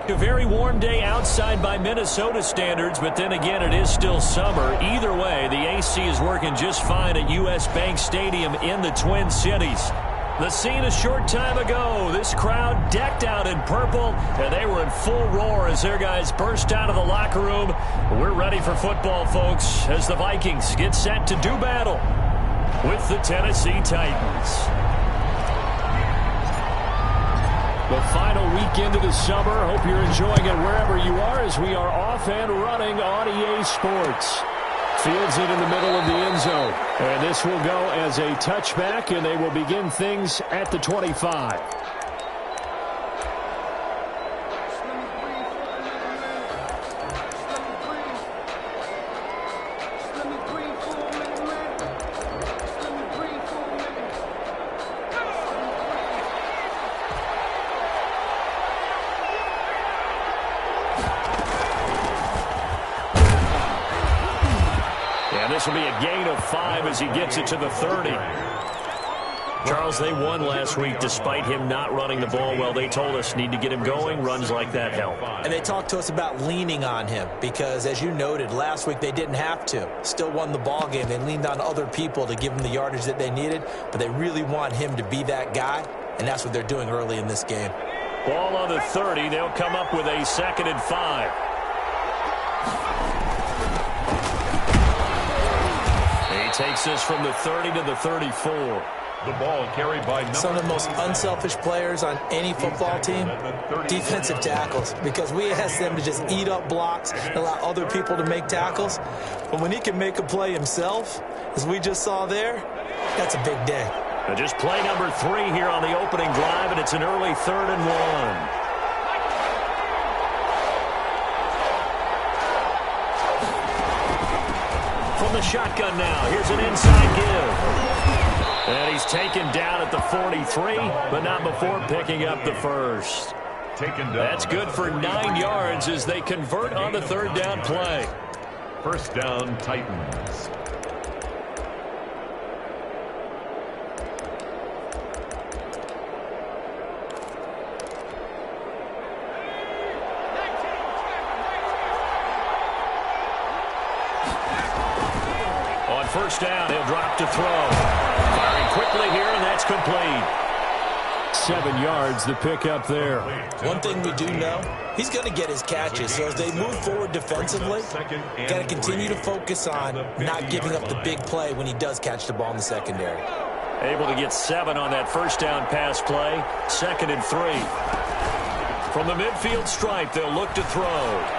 A very warm day outside by Minnesota standards, but then again, it is still summer. Either way, the AC is working just fine at U.S. Bank Stadium in the Twin Cities. The scene a short time ago, this crowd decked out in purple, and they were in full roar as their guys burst out of the locker room. We're ready for football, folks, as the Vikings get set to do battle with the Tennessee Titans. The final weekend of the summer. Hope you're enjoying it wherever you are as we are off and running on EA Sports. Fields it in the middle of the end zone. And this will go as a touchback, and they will begin things at the 25. This will be a gain of 5 as he gets it to the 30. Charles, they won last week despite him not running the ball well. They told us need to get him going. Runs like that help. And they talked to us about leaning on him because, as you noted, last week they didn't have to. Still won the ball game. They leaned on other people to give them the yardage that they needed, but they really want him to be that guy, and that's what they're doing early in this game. Ball on the 30. They'll come up with a 2nd and 5. Takes this from the 30 to the 34. The ball carried by some of the most unselfish players on any football team, defensive tackles, because we ask them to just eat up blocks and allow other people to make tackles. But when he can make a play himself, as we just saw there, that's a big day. And just play number 3 here on the opening drive, and it's an early 3rd and 1. From the shotgun now. Here's an inside give. And he's taken down at the 43, but not before picking up the first. That's good for 9 yards as they convert on the 3rd down play. First down, Titans. First down, he'll drop to throw. Firing quickly here, and that's complete. 7 yards, the pick up there. One thing we do know, he's going to get his catches. So as they move forward defensively, got to continue to focus on not giving up the big play when he does catch the ball in the secondary. Able to get 7 on that first down pass play. 2nd and 3. From the midfield stripe, they'll look to throw.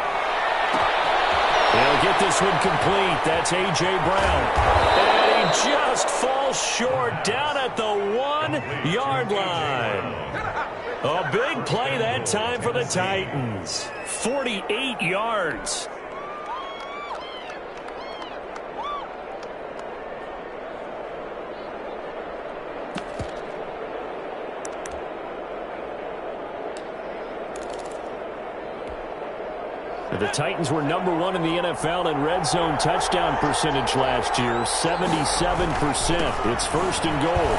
They'll get this one complete. That's A.J. Brown. And he just falls short down at the 1-yard line. A big play that time for the Titans. 48 yards. The Titans were number 1 in the NFL in red zone touchdown percentage last year, 77%. It's 1st and goal.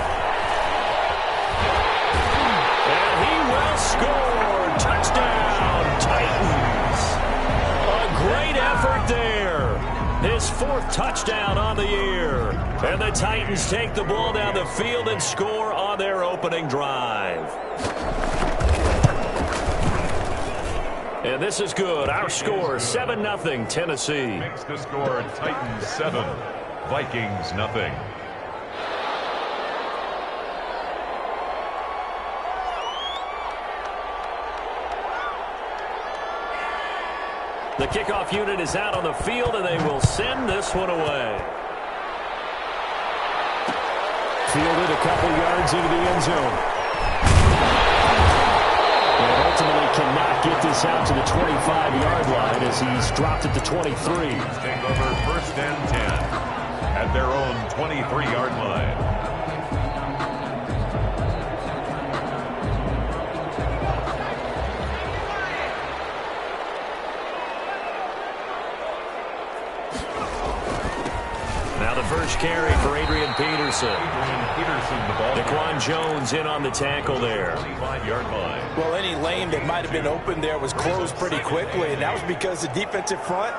And he will score. Touchdown, Titans. A great effort there. His 4th touchdown on the year. And the Titans take the ball down the field and score on their opening drive. And this is good. Our score, 7-0, Tennessee. Makes the score Titans 7, Vikings 0. The kickoff unit is out on the field, and they will send this one away. Fielded a couple yards into the end zone. And ultimately cannot get this out to the 25-yard line as he's dropped at the 23. Take over 1st and 10 at their own 23-yard line. Now the first carry for Adrian Peterson. Peterson, the ball. Daquan Jones in on the tackle there. 25-yard line. Well, any lane that might have been open there was closed pretty quickly, and that was because the defensive front,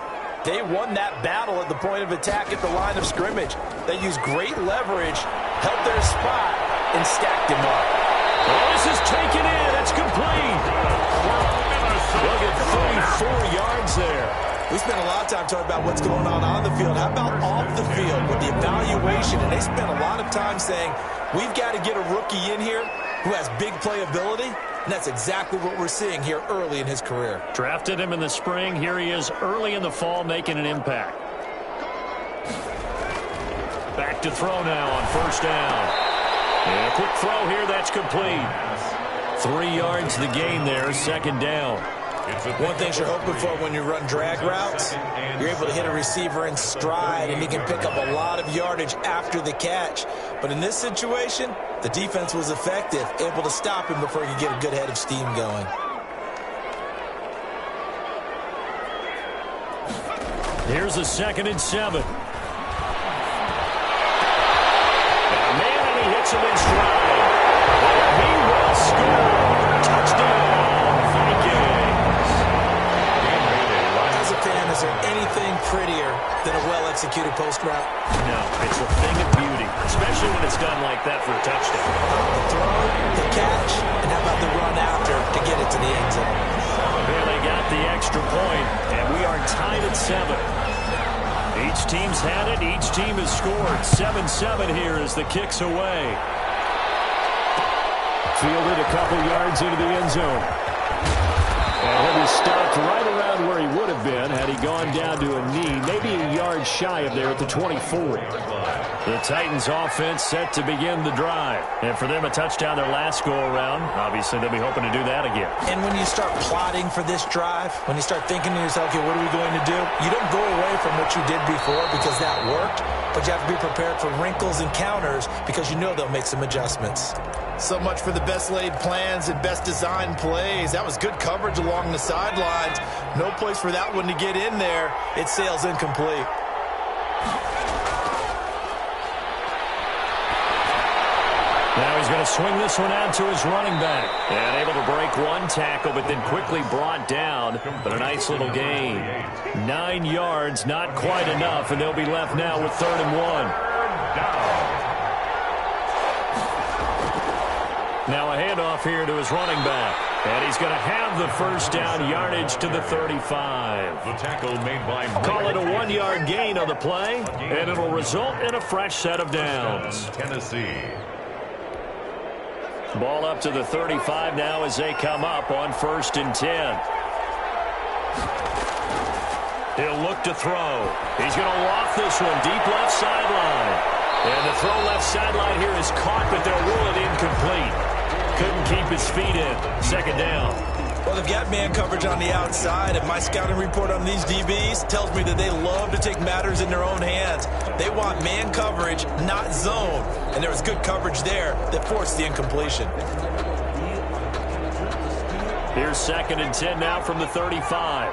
they won that battle at the point of attack at the line of scrimmage. They used great leverage, held their spot, and stacked him up. Oh, this is taken in. It's complete. They'll get 34 yards there. We spent a lot of time talking about what's going on the field. How about off the field with the evaluation? And they spent a lot of time saying, we've got to get a rookie in here who has big playability. And that's exactly what we're seeing here early in his career. Drafted him in the spring. Here he is early in the fall making an impact. Back to throw now on first down. And a quick throw here. That's complete. 3 yards the gain there. Second down. One thing you're hoping for when you run drag routes, you're able to hit a receiver in stride, and he can pick up a lot of yardage after the catch. But in this situation, the defense was effective, able to stop him before he could get a good head of steam going. Here's a 2nd and 7. Man, and he hits him in stride. He will score. Touchdown, Vikings. As a fan, is there anything prettier than a well-executed post route? No, it's a thing of beauty, especially when it's done like that for a touchdown. The throw, the catch, and how about the run after to get it to the end zone? Well, they got the extra point, and we are tied at 7. Each team's had it. Each team has scored. 7-7 here as the kick's away. Fielded a couple yards into the end zone. And he'll be stopped right around where he would have been had he gone down to a knee, maybe a yard shy of there at the 24. The Titans offense set to begin the drive. And for them, a touchdown their last go-around. Obviously, they'll be hoping to do that again. And when you start plotting for this drive, when you start thinking to yourself, okay, what are we going to do? You don't go away from what you did before because that worked, but you have to be prepared for wrinkles and counters because you know they'll make some adjustments. So much for the best laid plans and best designed plays. That was good coverage along the sidelines. No place for that one to get in there. It sails incomplete. Now he's going to swing this one out to his running back. And able to break one tackle, but then quickly brought down. But a nice little gain. 9 yards, not quite enough, and they'll be left now with 3rd and 1. Now a handoff here to his running back. And he's going to have the first down, yardage to the 35. The tackle made by Call it a 1-yard gain on the play, and it'll result in a fresh set of downs. Tennessee. Ball up to the 35 now as they come up on 1st and 10. He'll look to throw. He's going to loft this one deep left sideline. And the throw left sideline here is caught, but they'll rule it incomplete. Couldn't keep his feet in. 2nd down. Well, they've got man coverage on the outside, and my scouting report on these DBs tells me that they love to take matters in their own hands. They want man coverage, not zone. And there was good coverage there that forced the incompletion. Here's 2nd and 10 now from the 35.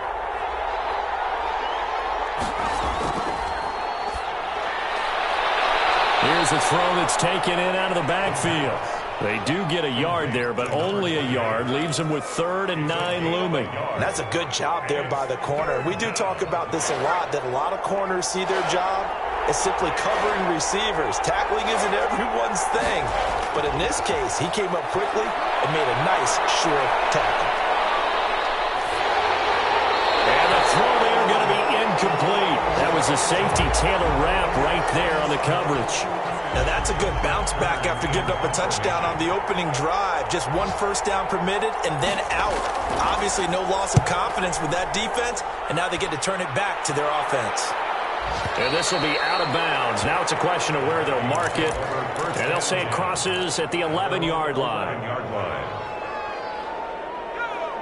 Here's a throw that's taken in out of the backfield. They do get a yard there, but only a yard. Leaves them with 3rd and 9 looming. That's a good job there by the corner. We do talk about this a lot, that a lot of corners see their job as simply covering receivers. Tackling isn't everyone's thing. But in this case, he came up quickly and made a nice, sure tackle. And the throw there going to be incomplete. That was a safety Taylor Rapp right there on the coverage. Now that's a good bounce back after giving up a touchdown on the opening drive. Just 1 first down permitted and then out. Obviously no loss of confidence with that defense, and now they get to turn it back to their offense. And this will be out of bounds. Now it's a question of where they'll mark it. And they'll say it crosses at the 11-yard line.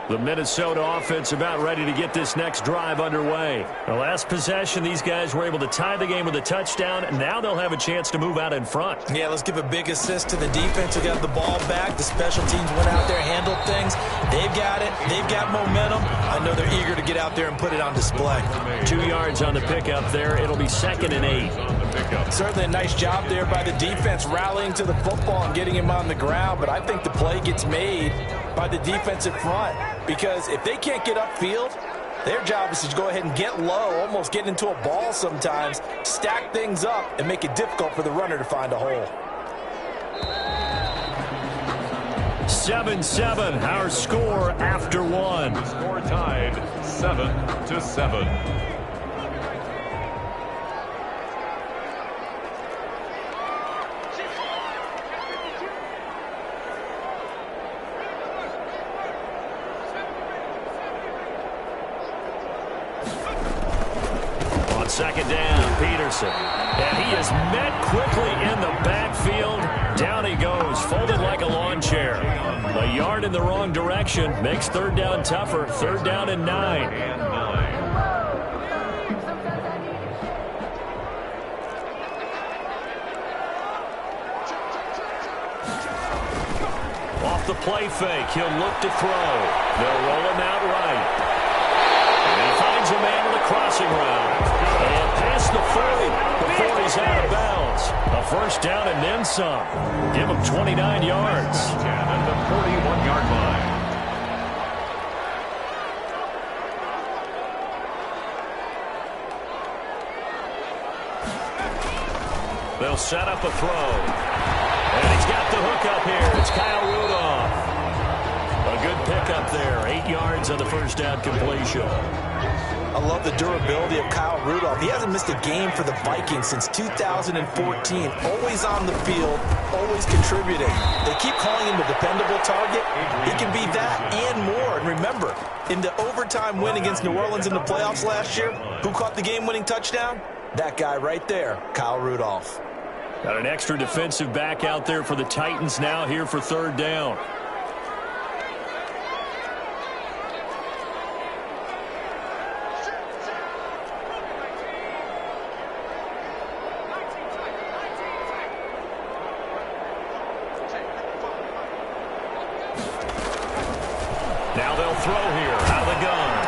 The Minnesota offense about ready to get this next drive underway. The last possession, these guys were able to tie the game with a touchdown, and now they'll have a chance to move out in front. Yeah, let's give a big assist to the defense who got the ball back. The special teams went out there, handled things. They've got it. They've got momentum. I know they're eager to get out there and put it on display. 2 yards on the pickup there. It'll be 2nd and 8. pickup. Certainly a nice job there by the defense rallying to the football and getting him on the ground, but I think the play gets made by the defensive front because if they can't get upfield, their job is to go ahead and get low, almost get into a ball sometimes, stack things up, and make it difficult for the runner to find a hole. 7-7, our score after one. The score tied 7-7. Second down, Peterson. And he is met quickly in the backfield. Down he goes, folded like a lawn chair. A yard in the wrong direction makes third down tougher. Third down and 9. Off the play fake, he'll look to throw. They'll roll him out right. And he finds a man on the crossing route. And past the 40 before he's out of bounds. A first down and then some. Give him 29 yards. At the 41-yard line. They'll set up a throw. And he's got the hook up here. It's Kyle Rudolph. A good pickup there. 8 yards on the first down completion. I love the durability of Kyle Rudolph. He hasn't missed a game for the Vikings since 2014. Always on the field, always contributing. They keep calling him a dependable target. He can be that and more. And remember, in the overtime win against New Orleans in the playoffs last year, who caught the game-winning touchdown? That guy right there, Kyle Rudolph. Got an extra defensive back out there for the Titans now here for third down. Now they'll throw here out of the gun.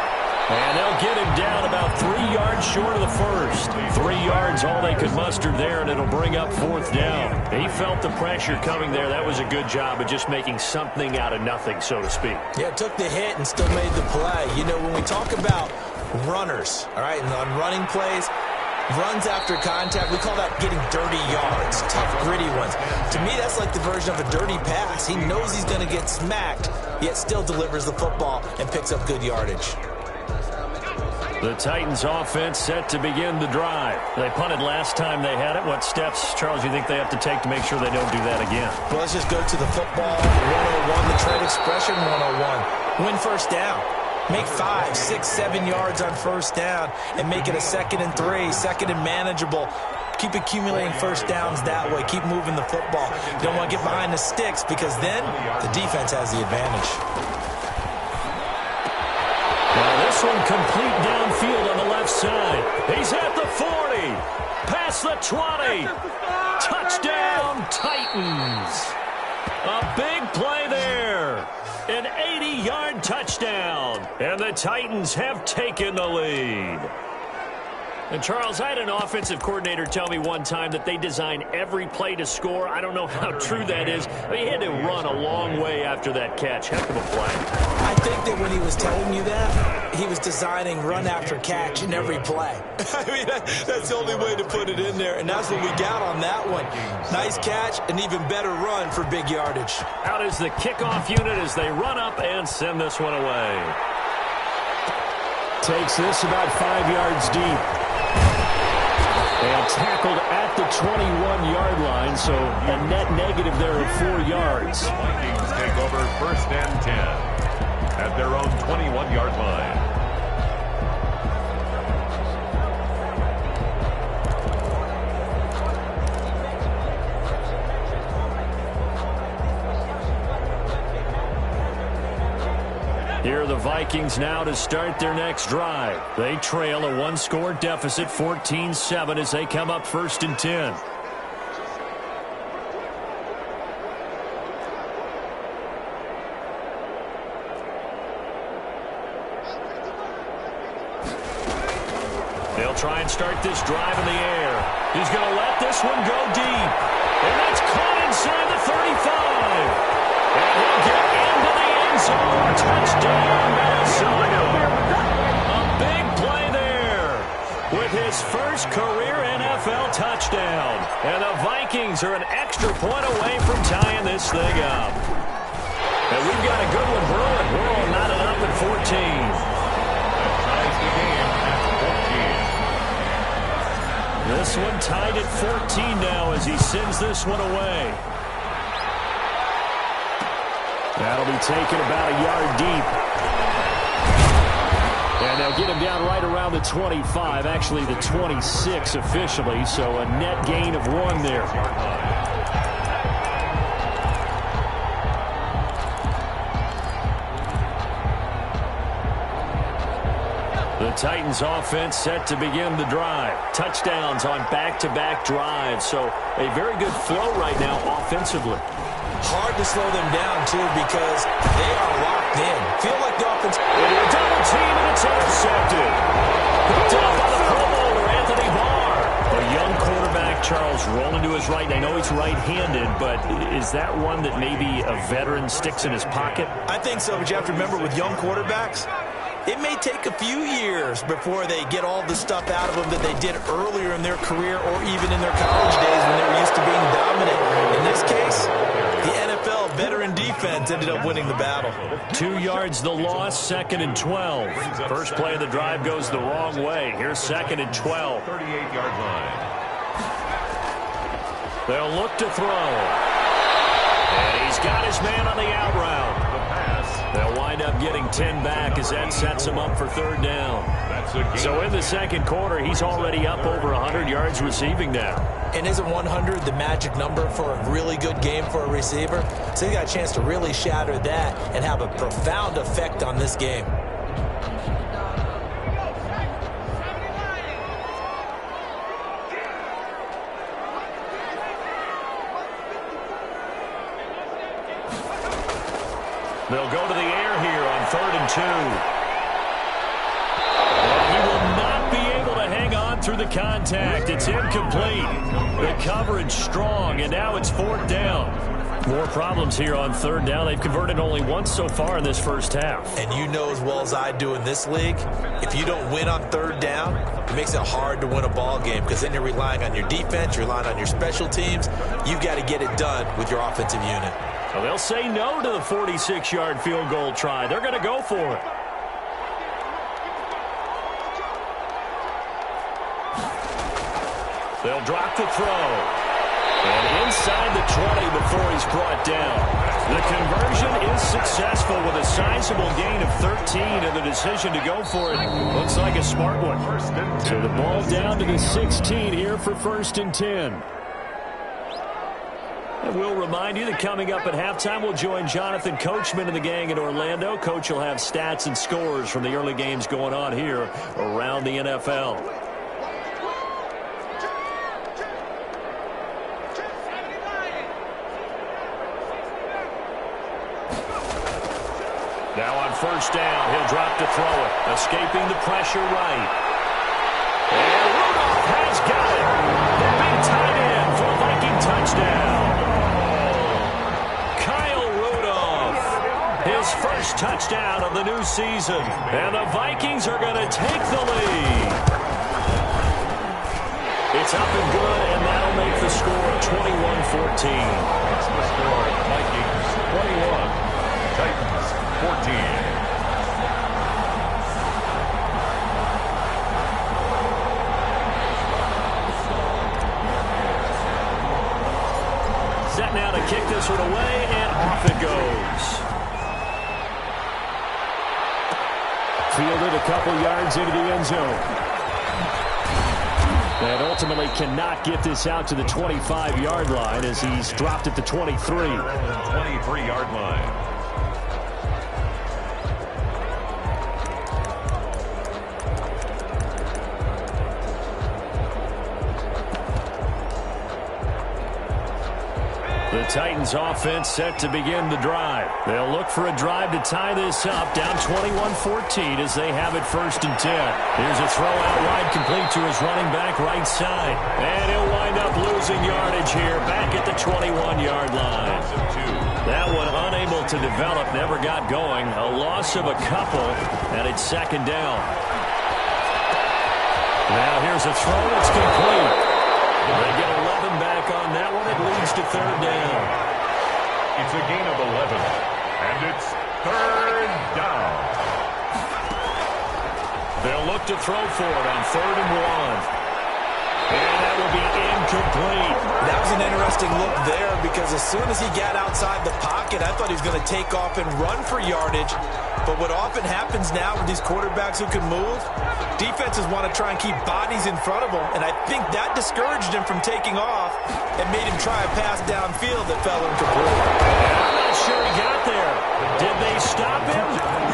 And they'll get him down about 3 yards short of the first. 3 yards all they could muster there, and it'll bring up fourth down. He felt the pressure coming there. That was a good job of just making something out of nothing, so to speak. Yeah, took the hit and still made the play. You know, when we talk about runners, all right, and on running plays, runs after contact, we call that getting dirty yards, tough, gritty ones. To me, that's like the version of a dirty pass. He knows he's going to get smacked, yet still delivers the football and picks up good yardage. The Titans offense set to begin the drive. They punted last time they had it. What steps, Charles, you think they have to take to make sure they don't do that again? Well, let's just go to the football 101, the trade expression 101. Win first down. Make 5, 6, 7 yards on first down and make it a 2nd and 3, second and manageable. Keep accumulating first downs that way. Keep moving the football. You don't want to get behind the sticks because then the defense has the advantage. Now this one complete downfield on the left side. He's at the 40. Past the 20. Touchdown, Titans. A big play there. An 80-yard touchdown. And the Titans have taken the lead. And, Charles, I had an offensive coordinator tell me one time that they design every play to score. I don't know how true that is. I mean, he had to run a long way after that catch. Heck of a play. I think that when he was telling you that, he was designing run after catch in every play. I mean, that's the only way to put it in there, and that's what we got on that one. Nice catch, an even better run for big yardage. Out is the kickoff unit as they run up and send this one away. Takes this about 5 yards deep. And tackled at the 21-yard line, so a net negative there of 4 yards. Vikings take over first and 10 at their own 21-yard line. Here are the Vikings now to start their next drive. They trail a one-score deficit, 14-7, as they come up first and 10. They'll try and start this drive in the air. He's going to let this one go deep. And that's caught inside the 35. And he'll get into the end zone. Touchdown, Minnesota. A big play there with his first career NFL touchdown. And the Vikings are an extra point away from tying this thing up. And we've got a good one brewing. We're all knotted up at 14. That ties the game at 14. This one tied at 14 now as he sends this one away. That'll be taken about a yard deep. And they'll get him down right around the 25, actually the 26 officially, so a net gain of 1 there. The Titans offense set to begin the drive. Touchdowns on back-to-back drives, so a very good flow right now offensively. Hard to slow them down, too, because they are locked in. Feel like the offense... A double team, and it's intercepted. Picked up by the Pro Bowler, Anthony Barr. A young quarterback, Charles, rolling to his right. I know he's right-handed, but is that one that maybe a veteran sticks in his pocket? I think so, but you have to remember with young quarterbacks, it may take a few years before they get all the stuff out of them that they did earlier in their career or even in their college days when they were used to being dominant. In this case, the NFL veteran defense ended up winning the battle. 2 yards the loss, 2nd and 12. First play of the drive goes the wrong way. Here's 2nd and 12. 38-yard line. They'll look to throw. And he's got his man on the out route. They'll wind up getting 10 back as that sets him up for 3rd down. So in the second quarter, he's already up over 100 yards receiving now. And isn't 100 the magic number for a really good game for a receiver? So he got a chance to really shatter that and have a profound effect on this game. They'll go to the air here on 3rd and 2. And he will not be able to hang on through the contact. It's incomplete. The coverage strong, and now it's 4th down. More problems here on 3rd down. They've converted only once so far in this first half. And you know as well as I do in this league, if you don't win on 3rd down, it makes it hard to win a ball game because then you're relying on your defense, you're relying on your special teams. You've got to get it done with your offensive unit. Well, they'll say no to the 46-yard field goal try. They're going to go for it. They'll drop the throw. And inside the 20 before he's brought down. The conversion is successful with a sizable gain of 13, and the decision to go for it looks like a smart one. So the ball down to the 16 here for 1st and 10. And we'll remind you that coming up at halftime, we'll join Jonathan Coachman and the gang in Orlando. Coach will have stats and scores from the early games going on here around the NFL. Now on 1st down, he'll drop to throw it, escaping the pressure right. And Rudolph has got it. The big tight end for a Viking touchdown. His first touchdown of the new season. And the Vikings are going to take the lead. It's up and good, and that'll make the score 21-14. That's the score. Vikings 21, Titans 14. Set now to kick this one away, and off it goes. Fielded a couple yards into the end zone. And ultimately cannot get this out to the 25-yard line as he's dropped at the 23. 23-yard line. The Titans offense set to begin the drive. They'll look for a drive to tie this up, down 21-14 as they have it 1st and 10. Here's a throw out wide, complete to his running back right side. And he'll wind up losing yardage here, back at the 21-yard line. That one unable to develop, never got going. A loss of a couple, and it's 2nd down. Now here's a throw that's complete. They get 11 back on that one. It leads to 3rd down. It's a gain of 11, and it's 3rd down. They'll look to throw for it on 3rd and 1. And that will be incomplete. That was an interesting look there because as soon as he got outside the pocket, I thought he was going to take off and run for yardage. But what often happens now with these quarterbacks who can move, defenses want to try and keep bodies in front of them, and I think that discouraged him from taking off and made him try a pass downfield that fell incomplete. I'm not sure he got there. Did they stop him?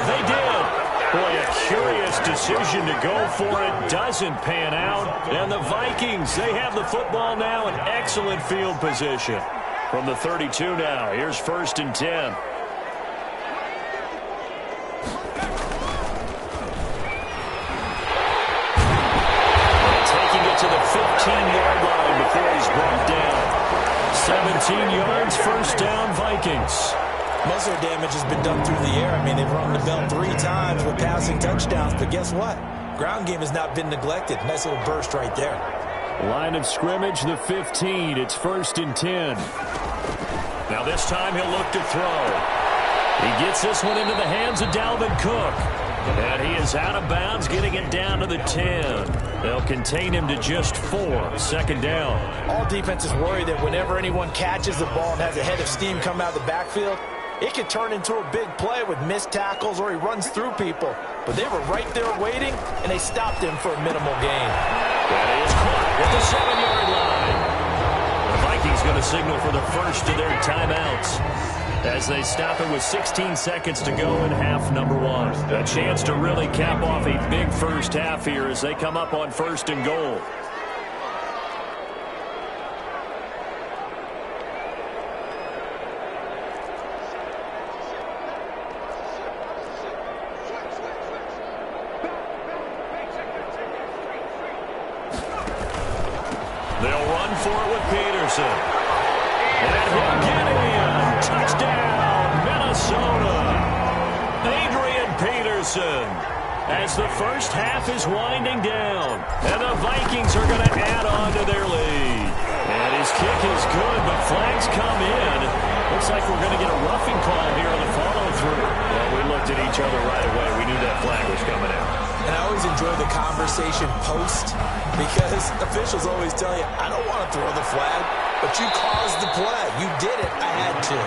They did. Boy, a curious decision to go for it. Doesn't pan out. And the Vikings, they have the football now in excellent field position. From the 32 now, here's 1st and 10. Taking it to the 15-yard line before he's brought down. 17 yards, 1st down, Vikings. Most of their damage has been done through the air. I mean, they've run the bell 3 times with passing touchdowns, but guess what? Ground game has not been neglected. Nice little burst right there. Line of scrimmage, the 15. It's 1st and 10. Now this time he'll look to throw. He gets this one into the hands of Dalvin Cook. And he is out of bounds, getting it down to the 10. They'll contain him to just 4. 2nd down. All defenses worry that whenever anyone catches the ball and has a head of steam come out of the backfield, it can turn into a big play with missed tackles or he runs through people. But they were right there waiting, and they stopped him for a minimal gain. That is caught at the 7-yard line. The Vikings going to signal for the first of their timeouts as they stop it with 16 seconds to go in half number 1. A chance to really cap off a big first half here as they come up on 1st and goal. They'll run for it with Peterson. And he'll get in. Touchdown, Minnesota. Adrian Peterson. As the first half is winding down. And the Vikings are going to add on to their lead. And his kick is good, but flags come in. Looks like we're going to get a roughing call here on the follow-through. Well, we looked at each other right away. We knew that flag was coming out. And I always enjoy the conversation post because officials always tell you, I don't want to throw the flag, but you caused the play. You did it. I had to.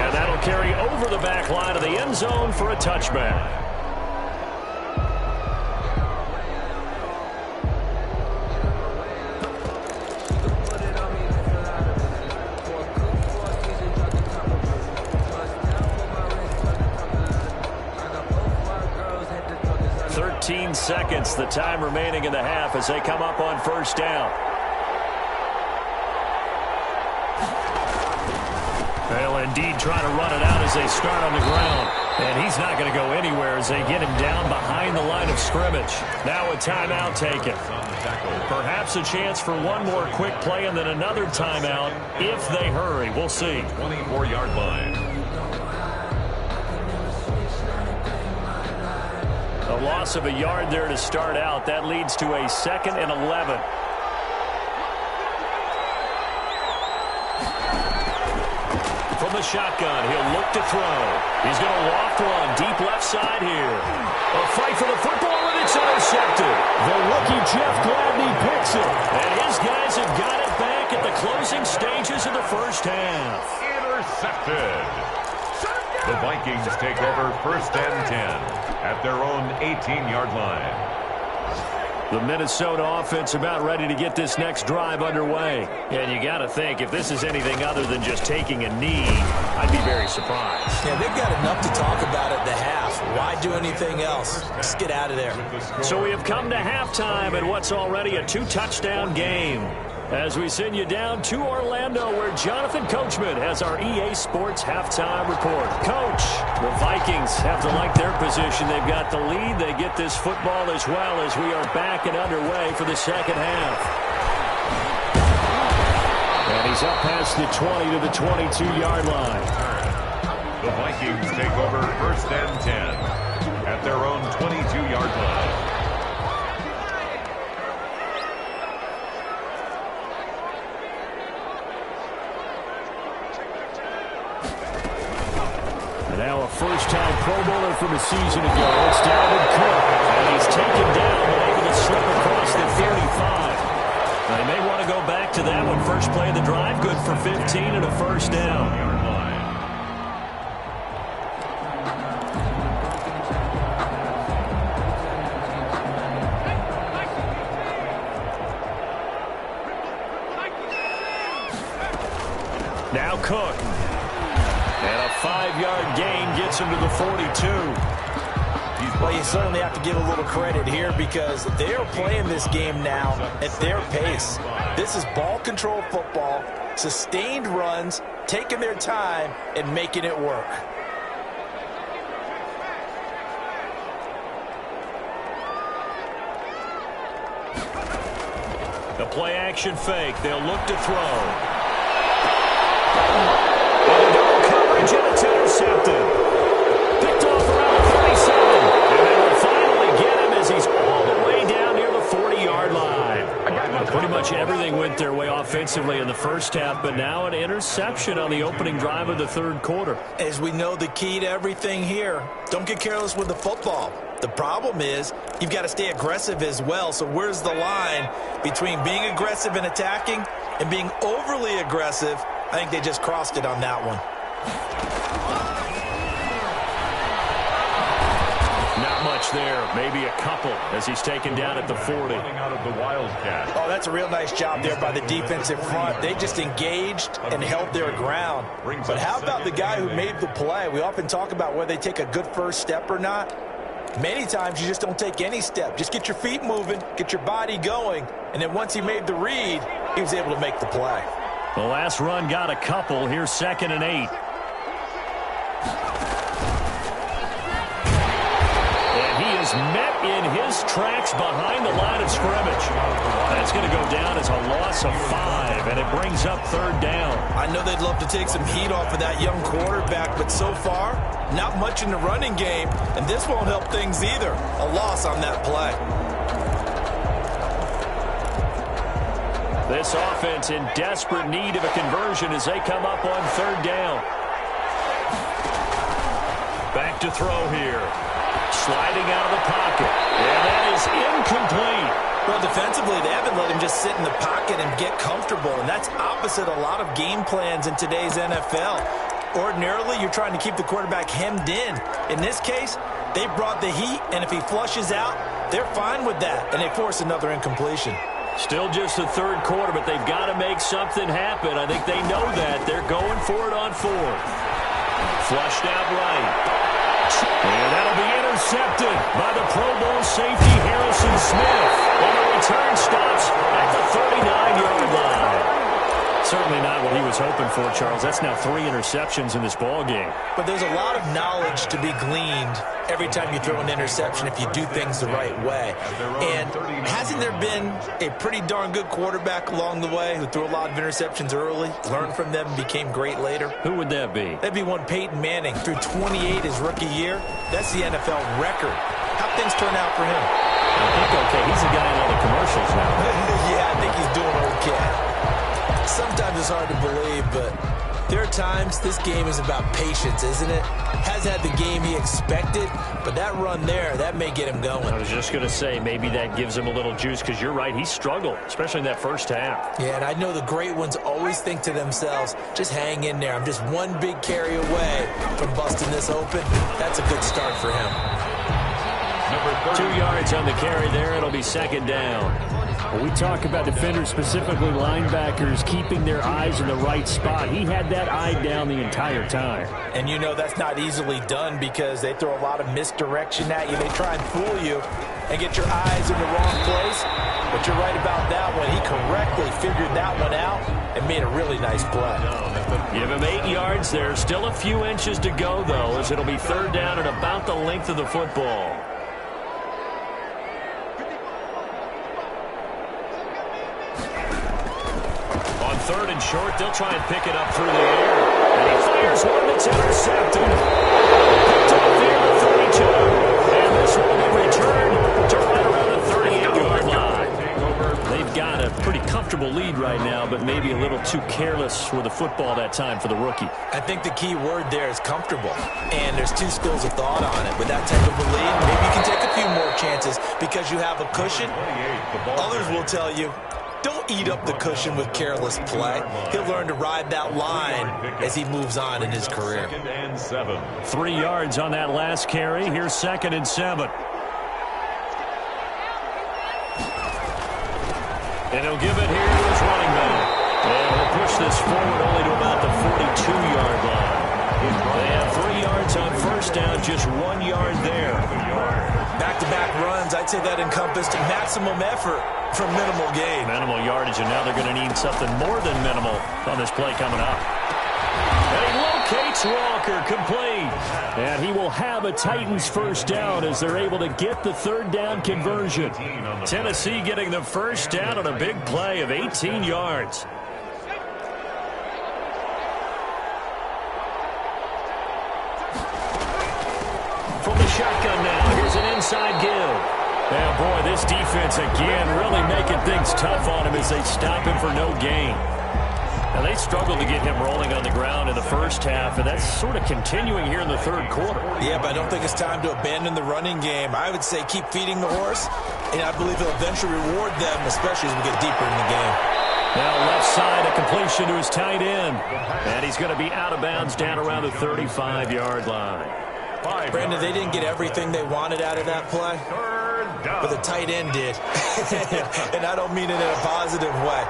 And that'll carry over the back line of the end zone for a touchback. Seconds, the time remaining in the half as they come up on 1st down. They'll indeed try to run it out as they start on the ground. And he's not going to go anywhere as they get him down behind the line of scrimmage. Now a timeout taken. Perhaps a chance for one more quick play and then another timeout if they hurry. We'll see. 24-yard line. A loss of a yard there to start out. That leads to a 2nd and 11. From the shotgun, he'll look to throw. He's going to loft one deep left side here. A fight for the football, and it's intercepted. The rookie Jeff Gladney picks it. And his guys have got it back at the closing stages of the first half. Intercepted. The Vikings take over 1st and 10 at their own 18-yard line. The Minnesota offense about ready to get this next drive underway. And you got to think, if this is anything other than just taking a knee, I'd be very surprised. Yeah, they've got enough to talk about at the half. Why do anything else? Just get out of there. So we have come to halftime in what's already a 2-touchdown game. As we send you down to Orlando, where Jonathan Coachman has our EA Sports halftime report. Coach, the Vikings have to like their position. They've got the lead. They get this football as well as we are back and underway for the second half. And he's up past the 20 to the 22-yard line. The Vikings take over 1st and 10 at their own 22-yard line. Now a first-time Pro Bowler from a season ago. It's Dalvin Cook, and he's taken down but able to slip across the 35. They may want to go back to that one. First play of the drive, good for 15 and a first down. Now Cook. And a 5-yard gain gets him to the 42. Well, you certainly have to give a little credit here because they're playing this game now at their pace. This is ball control football, sustained runs, taking their time, and making it work. The play-action fake. They'll look to throw. And it's intercepted. Picked off around the 37. And they will finally get him as he's all the way down near the 40-yard line. Pretty much everything went their way offensively in the first half, but now an interception on the opening drive of the third quarter. As we know, the key to everything here, don't get careless with the football. The problem is you've got to stay aggressive as well. So where's the line between being aggressive and attacking and being overly aggressive? I think they just crossed it on that one. Not much there. Maybe a couple as he's taken down at the 40. Out of the Wildcat. Oh, that's a real nice job there by the defensive front. They just engaged and held their ground. But how about the guy who made the play? We often talk about whether they take a good first step or not. Many times you just don't take any step. Just get your feet moving, get your body going, and then once he made the read, he was able to make the play. The last run got a couple. Here's 2nd and 8. And he is met in his tracks behind the line of scrimmage. That's going to go down as a loss of 5, and it brings up 3rd down. I know they'd love to take some heat off of that young quarterback, but so far, not much in the running game, and this won't help things either. A loss on that play. This offense in desperate need of a conversion as they come up on 3rd down. Back to throw here. Sliding out of the pocket. And that is incomplete. Well, defensively, they haven't let him just sit in the pocket and get comfortable, and that's opposite a lot of game plans in today's NFL. Ordinarily, you're trying to keep the quarterback hemmed in. In this case, they brought the heat, and if he flushes out, they're fine with that, and they force another incompletion. Still just the third quarter, but they've got to make something happen. I think they know that. They're going for it on 4th. Flushed out right. And that'll be intercepted by the Pro Bowl safety Harrison Smith. And the return stops at the 39-yard line. Certainly not what he was hoping for, Charles. That's now 3 interceptions in this ball game. But there's a lot of knowledge to be gleaned every time you throw an interception if you do things the right way. And hasn't there been a pretty darn good quarterback along the way who threw a lot of interceptions early, learned from them, and became great later? Who would that be? That'd be one Peyton Manning. Threw 28 his rookie year. That's the NFL record. How'd things turn out for him? I think okay. He's the guy in all the commercials now. Yeah, I think he's doing okay. Sometimes it's hard to believe, but there are times this game is about patience, isn't it? Has had the game he expected, but that run there, that may get him going. I was just going to say, maybe that gives him a little juice, because you're right, he struggled, especially in that first half. Yeah, and I know the great ones always think to themselves, just hang in there. I'm just one big carry away from busting this open. That's a good start for him. 2 yards on the carry there. It'll be 2nd down. Well, we talk about defenders, specifically linebackers, keeping their eyes in the right spot. He had that eye down the entire time. And you know that's not easily done because they throw a lot of misdirection at you. They try and fool you and get your eyes in the wrong place. But you're right about that one. He correctly figured that one out and made a really nice play. Give him 8 yards there. Still a few inches to go, though, as it'll be third down and about the length of the football. On third and short, they'll try and pick it up through the air. And he fires one that's intercepted. Picked off near the 32. And this will be returned to right around the 38-yard line. They've got a pretty comfortable lead right now, but maybe a little too careless with the football that time for the rookie. I think the key word there is comfortable. And there's two schools of thought on it. With that type of a lead, maybe you can take a few more chances because you have a cushion. Others will tell you, don't eat up the cushion with careless play. He'll learn to ride that line as he moves on in his career. 3 yards on that last carry. Here's 2nd and 7. And he'll give it here to his running back. And he'll push this forward only to about the 42-yard line. They have 3 yards on first down, just 1 yard there. Back-to-back runs, I'd say that encompassed maximum effort for minimal gain. Minimal yardage, and now they're going to need something more than minimal on this play coming up. And he locates Walker, complete. And he will have a Titans first down as they're able to get the third down conversion. Tennessee getting the first down on a big play of 18 yards. From the shotgun now, here's an inside give. Yeah, boy, this defense again really making things tough on him as they stop him for no gain. Now, they struggled to get him rolling on the ground in the first half, and that's sort of continuing here in the third quarter. Yeah, but I don't think it's time to abandon the running game. I would say keep feeding the horse, and I believe he'll eventually reward them, especially as we get deeper in the game. Now left side, a completion to his tight end. And he's going to be out of bounds down around the 35-yard line. Brandon, they didn't get everything they wanted out of that play, but the tight end did. And I don't mean it in a positive way.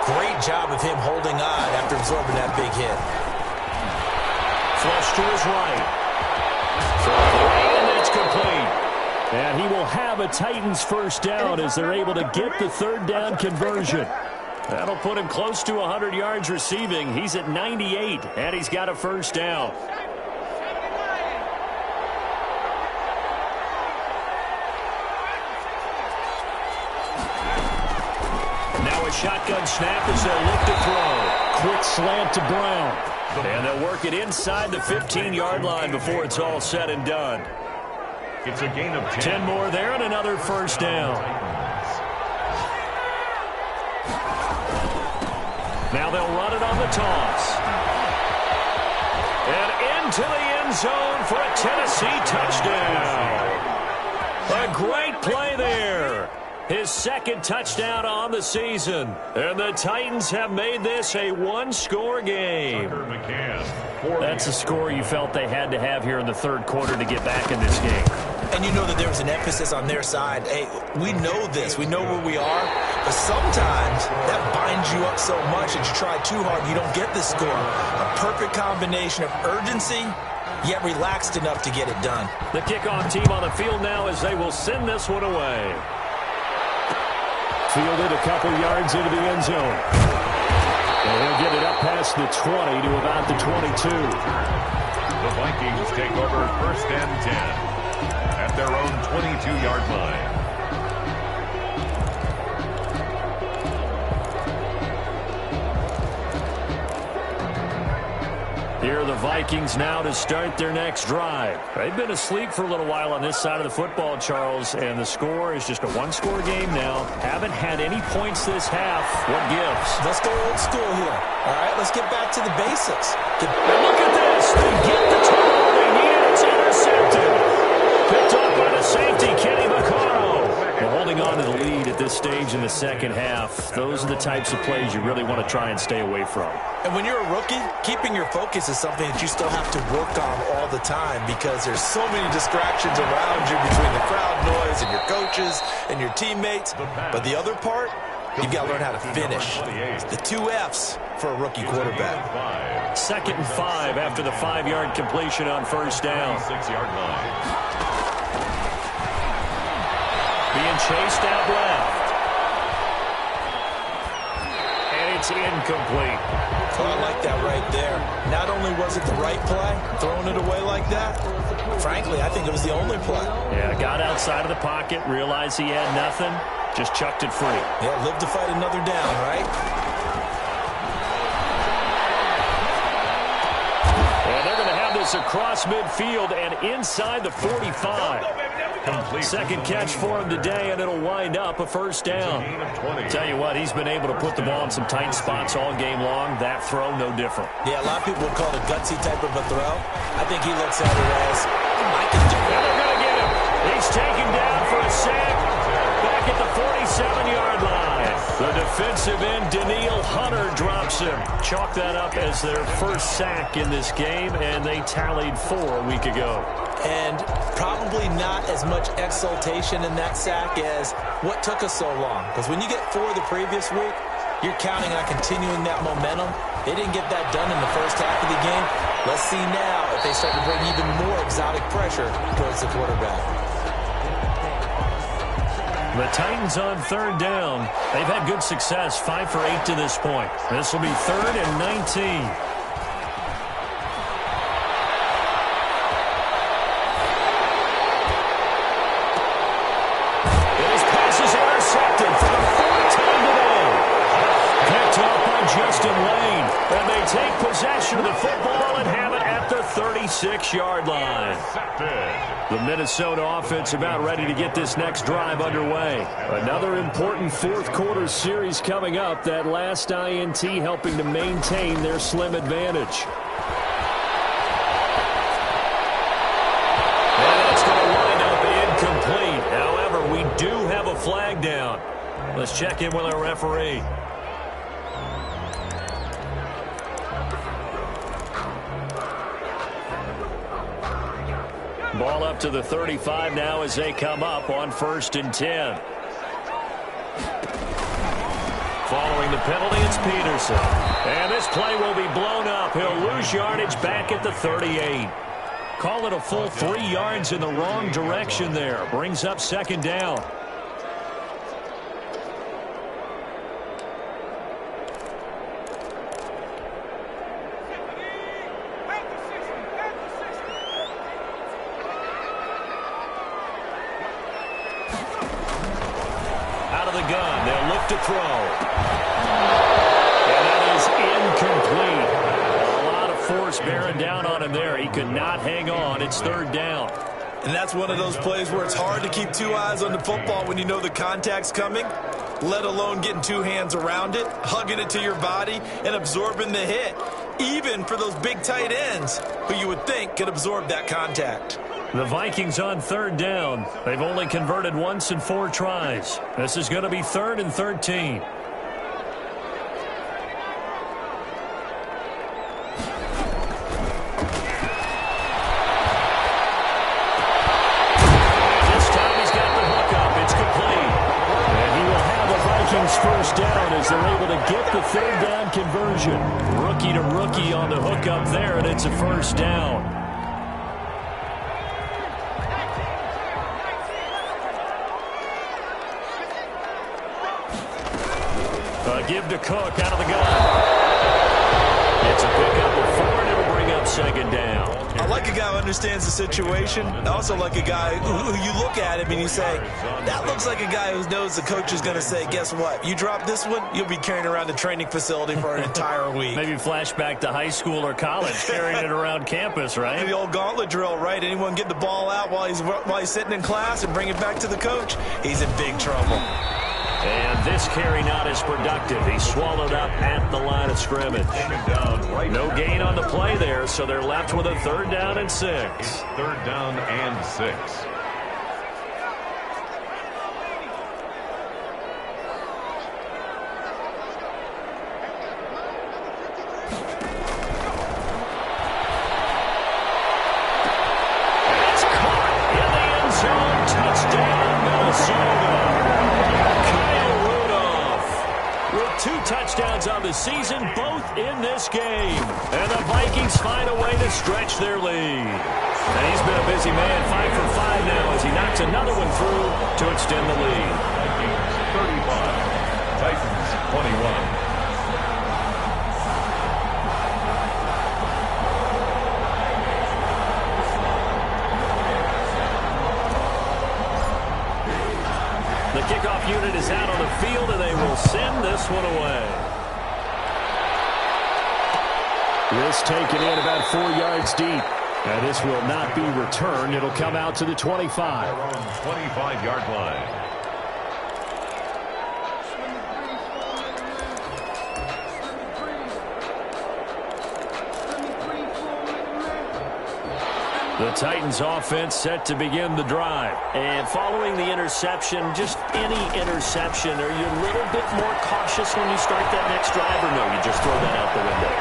Great job of him holding on after absorbing that big hit. Flush to his right. And that's complete. And he will have a Titans first down as they're able to get the third down conversion. That'll put him close to 100 yards receiving. He's at 98, and he's got a first down. Shotgun snap as they'll look to throw. Quick slant to Brown. And they'll work it inside the 15-yard line before it's all said and done. It's a gain of 10 more there and another first down. Now they'll run it on the toss. And into the end zone for a Tennessee touchdown. A great play there. His second touchdown on the season. And the Titans have made this a one-score game. That's a score you felt they had to have here in the third quarter to get back in this game. And you know that there was an emphasis on their side. Hey, we know this. We know where we are. But sometimes that binds you up so much that you try too hard, you don't get this score. A perfect combination of urgency, yet relaxed enough to get it done. The kickoff team on the field now as they will send this one away. Fielded a couple yards into the end zone. And he'll get it up past the 20 to about the 22. The Vikings take over first and 10 at their own 22-yard line. Here are the Vikings now to start their next drive. They've been asleep for a little while on this side of the football, Charles, and the score is just a one-score game now. Haven't had any points this half. What gives? Let's go old school here. All right, let's get back to the basics. And look at this. They get the turnover they needed. It's intercepted. Picked up by the safety, Kenny Vaccaro. Well, holding on to the lead at this stage in the second half, those are the types of plays you really want to try and stay away from. And when you're a rookie, keeping your focus is something that you still have to work on all the time because there's so many distractions around you between the crowd noise and your coaches and your teammates. But the other part, you've got to learn how to finish. The 2 F's for a rookie quarterback. 2nd and 5 after the 5-yard completion on first down. 6-yard line. Being chased out left. it's incomplete. Oh, I like that right there. Not only was it the right play, throwing it away like that, frankly, I think it was the only play. Yeah, got outside of the pocket, realized he had nothing, just chucked it free. Yeah, live to fight another down, right? And they're going to have this across midfield and inside the 45. Second catch for him today, and it'll wind up a first down. Tell you what, he's been able to put the ball in some tight spots all game long. That throw, no different. Yeah, a lot of people would call it a gutsy type of a throw. I think he looks at it as, I can do it. And they're going to get him. He's taken down for a sack back at the 47-yard line. The defensive end, Danielle Hunter, drops him. Chalk that up as their first sack in this game, and they tallied 4 a week ago. And probably not as much exultation in that sack as what took us so long. Because when you get 4 the previous week, you're counting on continuing that momentum. They didn't get that done in the first half of the game. Let's see now if they start to bring even more exotic pressure towards the quarterback. The Titans on third down. They've had good success, 5 for 8 to this point. This will be 3rd and 19. Justin Lane, and they take possession of the football and have it at the 36-yard line. The Minnesota offense about ready to get this next drive underway. Another important fourth-quarter series coming up. That last INT helping to maintain their slim advantage. And that's going to wind up incomplete. However, we do have a flag down. Let's check in with our referee. Ball up to the 35 now as they come up on 1st and 10. Following the penalty, it's Peterson. And this play will be blown up. He'll lose yardage back at the 38. Call it a full 3 yards in the wrong direction there. Brings up 2nd down. To throw. And that is incomplete. A lot of force bearing down on him there. He could not hang on. It's 3rd down. And that's one of those plays where it's hard to keep 2 eyes on the football when you know the contact's coming, let alone getting 2 hands around it, hugging it to your body, and absorbing the hit. Even for those big tight ends who you would think could absorb that contact. The Vikings on 3rd down. They've only converted once in 4 tries. This is going to be 3rd and 13. This time he's got the hook up. It's complete. And he will have the Vikings first down as they're able to get the 3rd down conversion. Rookie to rookie on the hook up there, and it's a first down. Give to Cook out of the gun. It's a pickup of 4, and it'll bring up 2nd down. I like a guy who understands the situation. I also like a guy who you look at him and you say, that looks like a guy who knows the coach is going to say, guess what? You drop this one, you'll be carrying around the training facility for an entire week. Maybe flashback to high school or college, carrying it around campus, right? The old gauntlet drill, right? Anyone get the ball out while he's sitting in class and bring it back to the coach? He's in big trouble. And this carry not as productive. He's swallowed up at the line of scrimmage. No gain on the play there, so they're left with a 3rd down and 6. 3rd down and 6. It's caught in the end zone. Touchdown, Minnesota. 2 touchdowns on the season, both in this game. And the Vikings find a way to stretch their lead. And he's been a busy man, 5 for 5 now as he knocks another one through to extend the lead. Vikings 35, Titans 21. Kickoff unit is out on the field, and they will send this one away. This taken in about 4 yards deep. And this will not be returned. It'll come out to the 25. Their own 25-yard line. The Titans offense set to begin the drive. And following the interception, just any interception, are you a little bit more cautious when you start that next drive, or no, you just throw that out the window?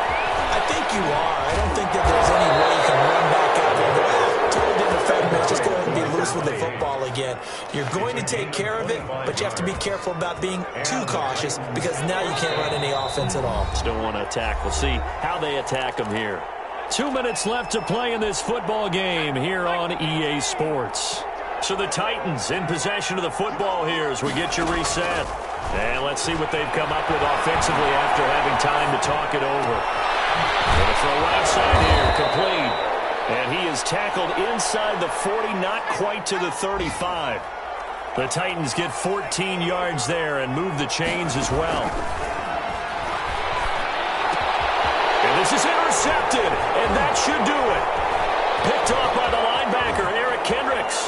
I think you are. I don't think that there's any way you can run back out there and go, totally didn't affect me. Let's just go ahead and be loose with the football again. You're going to take care of it, but you have to be careful about being too cautious because now you can't run any offense at all. Still want to attack. We'll see how they attack them here. 2 minutes left to play in this football game here on EA Sports. So the Titans in possession of the football here as we get you reset. And let's see what they've come up with offensively after having time to talk it over. Going to throw right side here, complete. And he is tackled inside the 40, not quite to the 35. The Titans get 14 yards there and move the chains as well. And this is intercepted, and that should do it. Picked off by the linebacker, Eric Kendricks.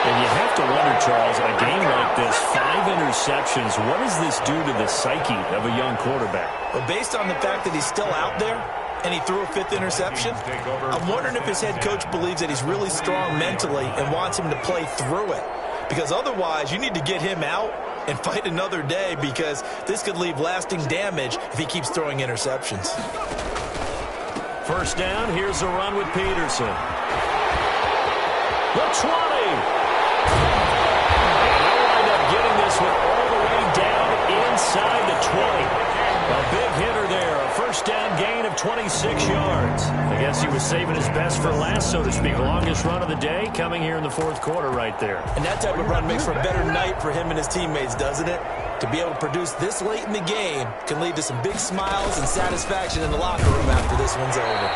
And you have to wonder, Charles, a game like this, 5 interceptions, what does this do to the psyche of a young quarterback? Well, based on the fact that he's still out there and he threw a 5th interception, I'm wondering if his head coach believes that he's really strong mentally and wants him to play through it. Because otherwise, you need to get him out and fight another day because this could leave lasting damage if he keeps throwing interceptions. First down, here's a run with Peterson. The 20. And they'll wind up getting this one all the way down inside the 20. A big hitter there, a first down gain of 26 yards. I guess he was saving his best for last, so to speak. Longest run of the day coming here in the 4th quarter right there. And that type of run makes for a better night for him and his teammates, doesn't it? To be able to produce this late in the game can lead to some big smiles and satisfaction in the locker room after this one's over.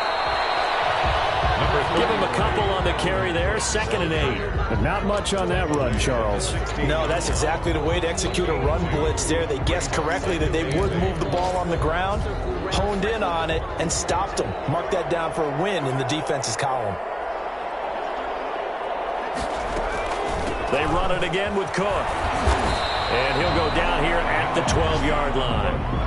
Give him a couple on the carry there, 2nd and 8. But not much on that run, Charles. No, that's exactly the way to execute a run blitz there. They guessed correctly that they would move the ball on the ground, honed in on it, and stopped them. Mark that down for a win in the defense's column. They run it again with Cook. And he'll go down here at the 12-yard line.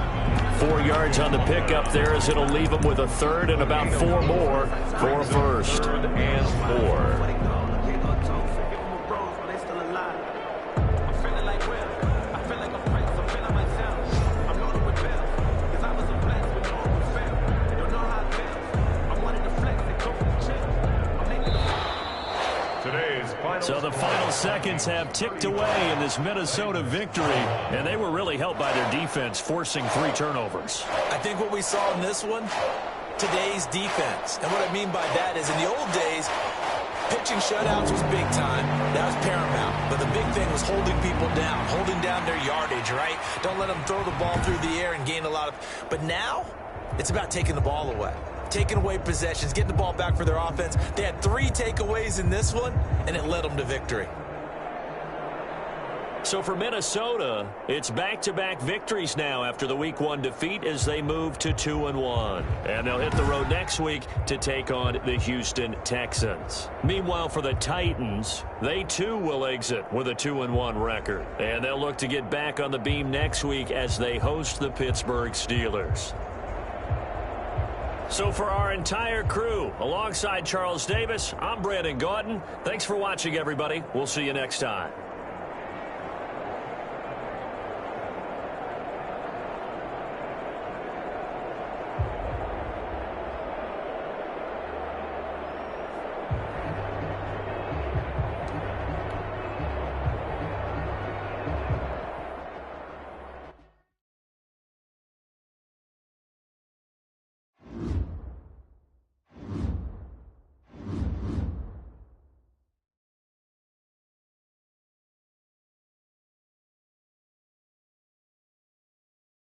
4 yards on the pickup there as it'll leave him with a 3rd and about 4 more for a first. 3rd and 4. So the final seconds have ticked away in this Minnesota victory, and they were really helped by their defense, forcing 3 turnovers. I think what we saw in this one, today's defense. And what I mean by that is in the old days, pitching shutouts was big time. That was paramount. But the big thing was holding people down, holding down their yardage, right? Don't let them throw the ball through the air and gain a lot of... But now, it's about taking the ball away. Taking away possessions, getting the ball back for their offense. They had 3 takeaways in this one, and it led them to victory. So for Minnesota, it's back-to-back victories now after the Week 1 defeat as they move to 2-1. And they'll hit the road next week to take on the Houston Texans. Meanwhile, for the Titans, they too will exit with a 2-1 record. And they'll look to get back on the beam next week as they host the Pittsburgh Steelers. So for our entire crew, alongside Charles Davis, I'm Brandon Gaudin. Thanks for watching, everybody. We'll see you next time.